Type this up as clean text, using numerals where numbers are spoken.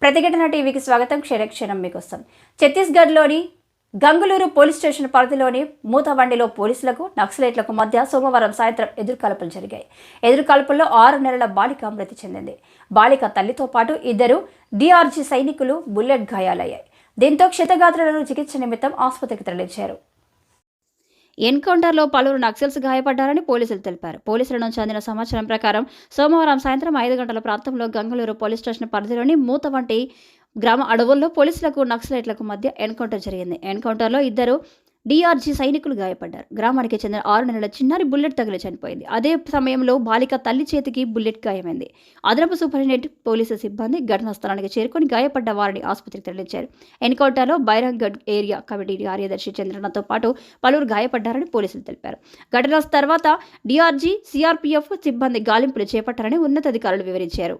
ప్రతిఘటన టీవీకి స్వాగతం. క్షణక్షణం మీకోసం. ఛత్తీస్గఢ్లోని గంగులూరు పోలీస్ స్టేషన్ పరిధిలోని మూతవండిలో పోలీసులకు నక్సలైట్లకు మధ్య సోమవారం సాయంత్రం ఎదురుకాల్పులు జరిగాయి. ఎదురుకాల్పుల్లో 6 నెలల బాలిక మృతి చెందింది. బాలిక తల్లితో పాటు 2 డిఆర్జీ సైనికులు బుల్లెట్ గాయాలయ్యాయి. దీంతో క్షతగాత్రులను చికిత్స నిమిత్తం ఆసుపత్రికి తరలించారు. ఎన్కౌంటర్లో పలువురు నక్సల్స్ గాయపడ్డారని పోలీసులు తెలిపారు. పోలీసుల నుంచి అందిన సమాచారం ప్రకారం సోమవారం సాయంత్రం 5 గంటల ప్రాంతంలో గంగులూరు పోలీస్ స్టేషన్ పరిధిలోని మూతవంటి గ్రామ అడవుల్లో పోలీసులకు నక్సలైట్లకు మధ్య ఎన్కౌంటర్ జరిగింది. ఎన్కౌంటర్లో 2 డిఆర్జీ సైనికులు గాయపడ్డారు. గ్రామానికి చెందిన 6 నెలల చిన్నారి బుల్లెట్ తగిలి చనిపోయింది. అదే సమయంలో బాలిక తల్లి చేతికి బుల్లెట్ గాయమైంది. అదనపు సూపరింటెండెంట్ పోలీసు సిబ్బంది ఘటనా స్థలానికి చేరుకొని గాయపడ్డ వారిని ఆసుపత్రికి తరలించారు. ఎన్కౌంటర్లో బైరంగఢ్ ఏరియా కమిటీ కార్యదర్శి చంద్రనతో పాటు పలువురు గాయపడ్డారని పోలీసులు తెలిపారు. ఘటన తర్వాత డిఆర్జీ, సిఆర్పీఎఫ్ సిబ్బంది గాలింపులు చేపట్టారని ఉన్నతాధికారులు వివరించారు.